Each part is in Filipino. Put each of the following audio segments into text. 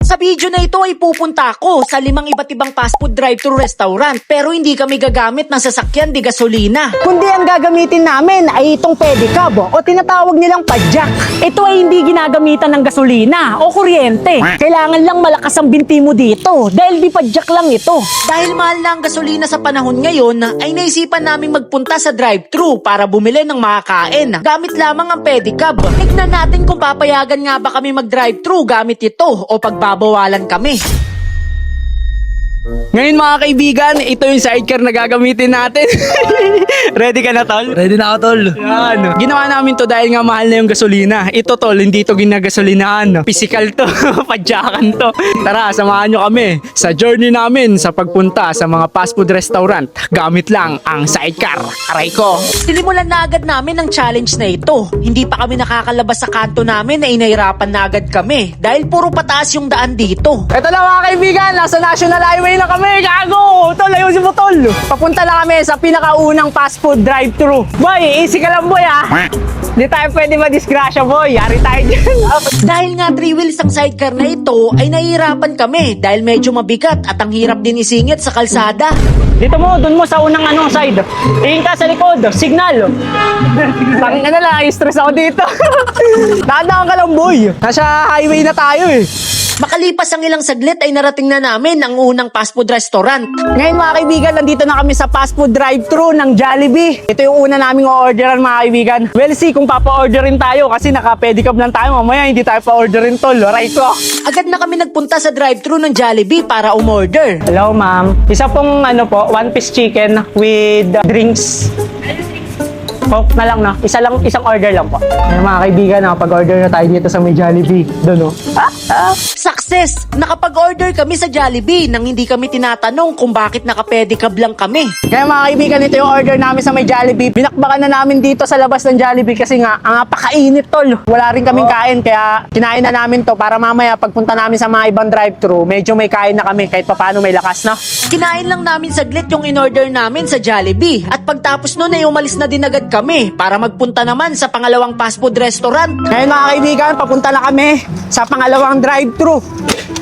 Sa video na ito ay pupunta ako sa 5 iba't ibang fast food drive-thru restaurant pero hindi kami gagamit ng sasakyan di gasolina. Kundi ang gagamitin namin ay itong pedicab o tinatawag nilang padjak. Ito ay hindi ginagamitan ng gasolina o kuryente. Kailangan lang malakas ang binti mo dito dahil di padjak lang ito. Dahil mahal na ang gasolina sa panahon ngayon, ay naisipan naming magpunta sa drive-thru para bumili ng makakain. Gamit lamang ang pedicab. Tignan natin kung papayagan nga ba kami mag-drive-thru gamit ito o pagbabawalan kami. Ngayon mga kaibigan, ito yung sidecar na gagamitin natin. Ready ka na, tol? Ready na ako, tol. Yan. Ginawa namin to dahil nga mahal na yung gasolina. Ito, tol, hindi to ginagasolinahan. Physical to. Padyakan to. Tara, samahan nyo kami sa journey namin sa pagpunta sa mga fast food restaurant. Gamit lang ang sidecar. Aray ko. Sinimulan na agad namin ang challenge na ito. Hindi pa kami nakakalabas sa kanto namin na inahirapan na agad kami dahil puro pataas yung daan dito. Ito na mga kaibigan, nasa National Highway na kami. Gago! Tol, ayusin mo, tol. Papunta na kami sa pinakaunang fast food drive-thru. Boy, easy ka lang, boy, ah. Hindi tayo pwede madisgrasya, boy. Yari tayo dyan. Dahil nga 3 wheels ang sidecar na ito, ay nahihirapan kami dahil medyo mabigat at ang hirap din isingit sa kalsada. Dito mo, dun mo sa unang side. Tingin ka sa likod, signal. Tangin ka na lang, stress ako dito. Nakandaan ka lang, boy. Nasa highway na tayo, eh. Makalipas ang ilang saglit ay narating na namin ang unang fast food restaurant. Ngayon mga kaibigan, nandito na kami sa fast food drive-thru ng Jollibee. Ito yung una naming o-orderan mga kaibigan. We'll see kung papa-orderin tayo kasi naka-pedicab lang tayo. Mamaya hindi tayo pa-orderin, tol. Aray ko. Agad na kami nagpunta sa drive-thru ng Jollibee para umorder. Hello, ma'am. Isa pong one-piece chicken with drinks. Coke na lang, no? Isang order lang po. Ngayon mga kaibigan, nakapag-order na tayo dito sa may Jollibee. Doon, no? Success! Nakapag-order kami sa Jollibee nang hindi kami tinatanong kung bakit naka-pedicab lang kami. Kaya mga kaibigan, ito yung order namin sa may Jollibee. Binakbakan na namin dito sa labas ng Jollibee kasi nga, ang napakainit, tol. Wala rin kaming kain, kaya kinain na namin to para mamaya pagpunta namin sa mga ibang drive-thru, medyo may kain na kami kahit papaano may lakas na. Kinain lang namin saglit yung in-order namin sa Jollibee at pagtapos nun ay umalis na din agad kami para magpunta naman sa pangalawang fast food restaurant. Ngayon mga kaibigan, papunta na kami sa pangalawang drive-thru.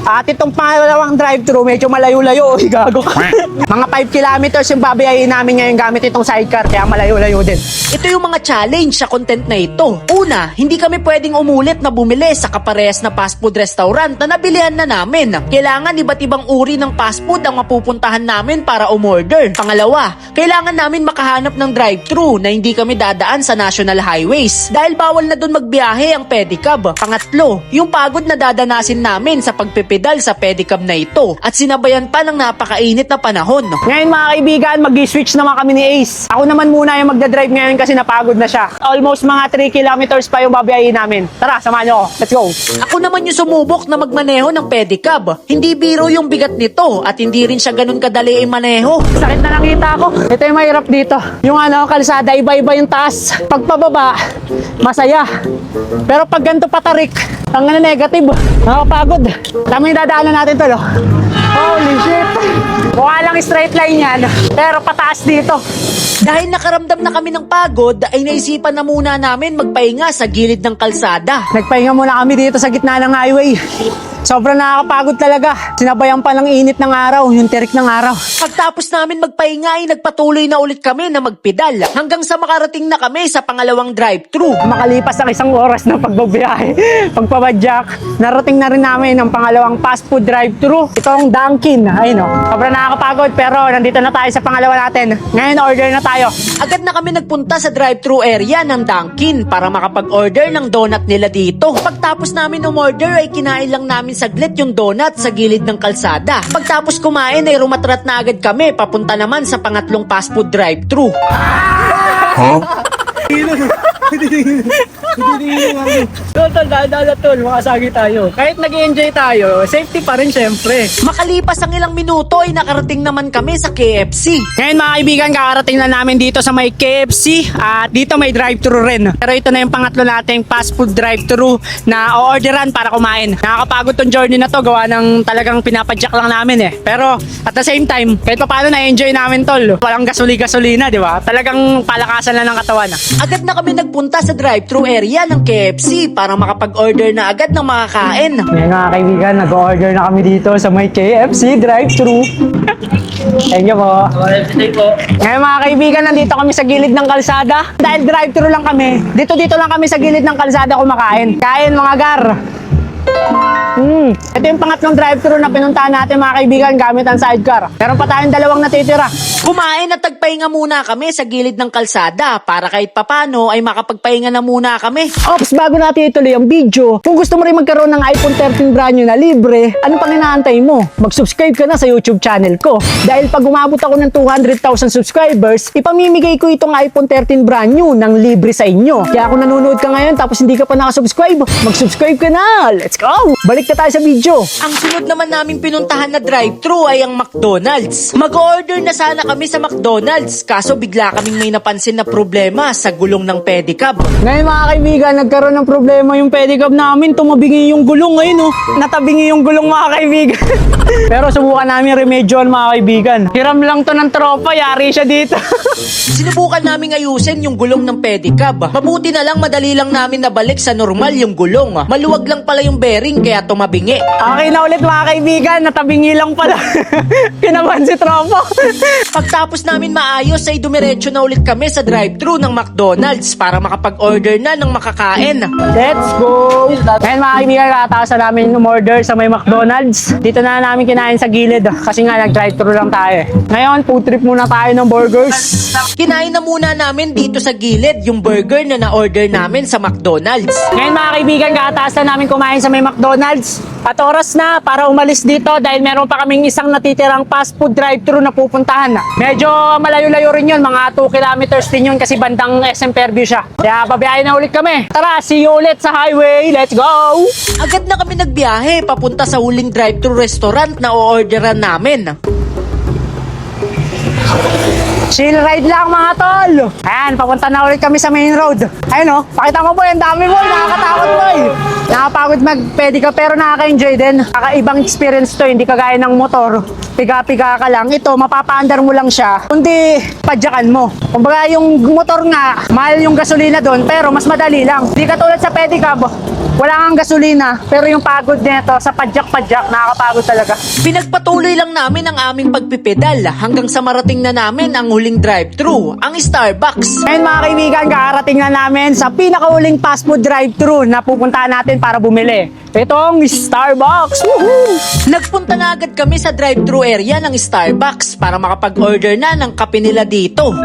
At itong pangalawang drive-thru, medyo malayo-layo. Uy, gago ka. Mga 5 kilometers yung babayayin namin ngayon gamit itong sidecar, kaya malayo-layo din. Ito yung mga challenge sa content na ito. Una, hindi kami pwedeng umulit na bumili sa kaparehas na fast food restaurant na nabilihan na namin. Kailangan iba't ibang uri ng fast food ang mapupuntahan namin para umorder. Pangalawa, kailangan namin makahanap ng drive-thru na hindi kami dadaan sa national highways dahil bawal na dun magbiyahe ang pedicab. Pangatlo, yung pagod na dadanasin namin sa pagpipedal sa pedicab na ito at sinabayan pa ng napakainit na panahon. Ngayon mga kaibigan, mag-switch naman kami ni Ace. Ako naman muna yung magdadrive ngayon kasi napagod na siya. Almost mga 3 kilometers pa yung babayayin namin. Tara, samahan nyo ako. Let's go. Ako naman yung sumubok na magmaneho ng pedicab. Hindi biro yung bigat nito at hindi rin siya ganun kadali maneho. Sakit na nakita ako. Ito yung mahirap dito. Yung kalsada, iba-iba yung taas. Pagpababa, masaya. Pero pag ganito patarik, ang negative. Nakapagod. Tama yung dadaanan natin to, no? Holy shit. Mukha lang straight line yan. Pero pataas dito. Dahil nakaramdam na kami ng pagod, ay naisipan na muna namin magpahinga sa gilid ng kalsada. Nagpahinga muna kami dito sa gitna ng highway. Sobrang nakakapagod talaga. Sinabayan pa ng init ng araw, yung tirik ng araw. Pagtapos namin magpahinga ay nagpatuloy na ulit kami na magpedal hanggang sa makarating na kami sa pangalawang drive-thru. Makalipas ang 1 oras ng pagbabiyahe, pagpabadyak, narating na rin namin ang pangalawang fast food drive-thru. Itong Dunkin. Ayun, no? Sobrang nakakapagod pero nandito na tayo sa pangalawa natin. Ngayon order na tayo. Agad na kami nagpunta sa drive-thru area ng Dunkin para makapag-order ng donut nila dito. Pagtapos namin umorder ay kinain lang namin saglit yung donut sa gilid ng kalsada. Pagtapos kumain ay rumatrat na agad kami papunta naman sa pangatlong fast food drive-thru. Tol, tol, makasagi tayo. Kahit nag-enjoy tayo, safety pa rin syempre. Makalipas ang ilang minuto ay nakarating naman kami sa KFC. Ngayon mga kaibigan, kakarating na namin dito sa may KFC at dito may drive-thru rin. Pero ito na yung pangatlo nating fast food drive-thru na o-orderan para kumain. Nakakapagod tong journey na to, gawa ng talagang pinapadyak lang namin eh. Pero at the same time, kahit pa paano na-enjoy namin tol. Walang gasoli-gasolina, di ba? Talagang palakasan lang ng katawan. Agad na kami pumunta sa drive-thru area ng KFC para makapag-order na agad ng makakain. Ngayon mga kaibigan, nag-order na kami dito sa may KFC drive-thru. Thank you po. Ngayon mga kaibigan, nandito kami sa gilid ng kalsada. Dahil drive-thru lang kami, dito lang kami sa gilid ng kalsada kumakain. Kain mga gar. Ito yung pangatlong drive-thru na pinuntahan natin mga kaibigan gamit ang sidecar. Meron pa tayong dalawang natitira. Kumain at tagpahinga muna kami sa gilid ng kalsada para kahit papano ay makapagpahinga na muna kami. Ops, bago natin ituloy ang video, kung gusto mo rin magkaroon ng iPhone 13 brand new na libre, ano pang inaantay mo? Mag-subscribe ka na sa YouTube channel ko. Dahil pag umabot ako ng 200,000 subscribers, ipamimigay ko itong iPhone 13 brand new ng libre sa inyo. Kaya kung nanonood ka ngayon tapos hindi ka pa nakasubscribe, mag-subscribe ka na! Let's go! Balik na tayo sa video. Ang sunod naman namin pinuntahan na drive-thru ay ang McDonald's. Mag-order na sana kami sa McDonald's kaso bigla kaming may napansin na problema sa gulong ng pedicab. Ngayon mga kaibigan, nagkaroon ng problema yung pedicab namin. Tumabingi yung gulong ngayon, oh. Natabingi yung gulong mga kaibigan. Pero subukan namin remedyoan mga kaibigan. Hiram lang to ng tropa, yari siya dito. Sinubukan namin ayusin yung gulong ng pedicab. Mabuti na lang madali lang namin nabalik sa normal yung gulong. Maluwag lang pala yung bearing kaya tumabingi. Okay na ulit mga kaibigan, natabingi lang pala. Kinabahan si tropa. Pagtapos namin maayos ay dumiretso na ulit kami sa drive-thru ng McDonald's para makapag-order na ng makakain. Let's go! Ngayon mga kaibigan, kataasan namin umorder sa may McDonald's. Dito na namin kinain sa gilid kasi nga nag-drive-thru lang tayo. Ngayon, food trip muna tayo ng burgers. Kinain na muna namin dito sa gilid yung burger na na-order namin sa McDonald's. Ngayon mga kaibigan, kataasan namin kumain sa may McDonald's. At oras na para umalis dito dahil meron pa kaming isang natitirang fast food drive-thru na pupuntahan. Medyo malayo-layo rin yun, mga 2 kilometers din yun kasi bandang SM Fairview siya. Kaya babiyahin na ulit kami. Tara, see you ulit sa highway. Let's go! Agad na kami nagbiyahe papunta sa huling drive-thru restaurant na o-orderan namin. Chill ride lang mga tol. Ayan, papunta na ulit kami sa main road. Ayun pakita mo boy, ang dami boy, nakakatakot boy. Nakapagod mag-pedicab pero nakaka-enjoy din. Kakaibang experience to, hindi kagaya ng motor. Piga-piga ka lang. Ito, mapapaandar mo lang siya. Kundi, padyakan mo. Kumbaga yung motor nga, mahal yung gasolina doon, pero mas madali lang. Hindi katulad sa pedicab, wala kang gasolina, pero yung pagod nito sa padyak-padyak, nakakapagod talaga. Pinagpatuloy lang namin ang aming pagpipedal hanggang sa marating na namin ang huling drive-thru, ang Starbucks. Ngayon mga kaibigan, kakarating na namin sa pinakahuling fast food drive-thru na pupuntahan natin para bumili. Itong Starbucks! Woohoo! Nagpunta na agad kami sa drive-thru area ng Starbucks para makapag-order na ng kape nila dito.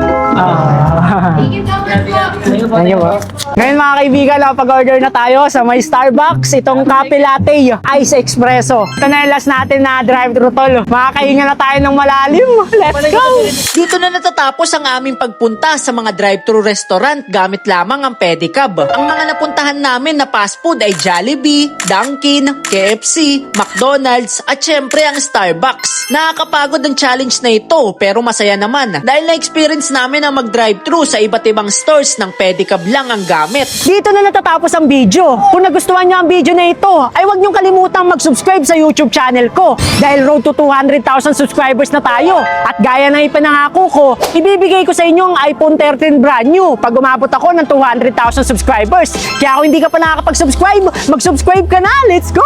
Thank you po. Ngayon mga kaibigan, nakapag-order na tayo sa may Starbucks. Itong Cafe Latte, Ice Espresso. Ito na yung last natin na drive-thru tol. Makakahinga na tayo ng malalim. Let's go! Dito na natatapos ang aming pagpunta sa mga drive-thru restaurant gamit lamang ang pedicab. Ang mga napuntahan namin na fast food ay Jollibee, Dunkin, KFC, McDonald's at syempre ang Starbucks. Nakakapagod ang challenge na ito pero masaya naman dahil na-experience namin ang mag-drive-thru sa iba't ibang stores ng pedicab lang ang gamit. Dito na natatapos ang video. Kung nagustuhan nyo ang video na ito, ay huwag niyong kalimutang mag-subscribe sa YouTube channel ko dahil road to 200,000 subscribers na tayo. At gaya ng ipinangako ko, ibibigay ko sa inyo ang iPhone 13 brand new pag umabot ako ng 200,000 subscribers. Kaya kung hindi ka pa nakakapag-subscribe, mag-subscribe ka na! Let's go!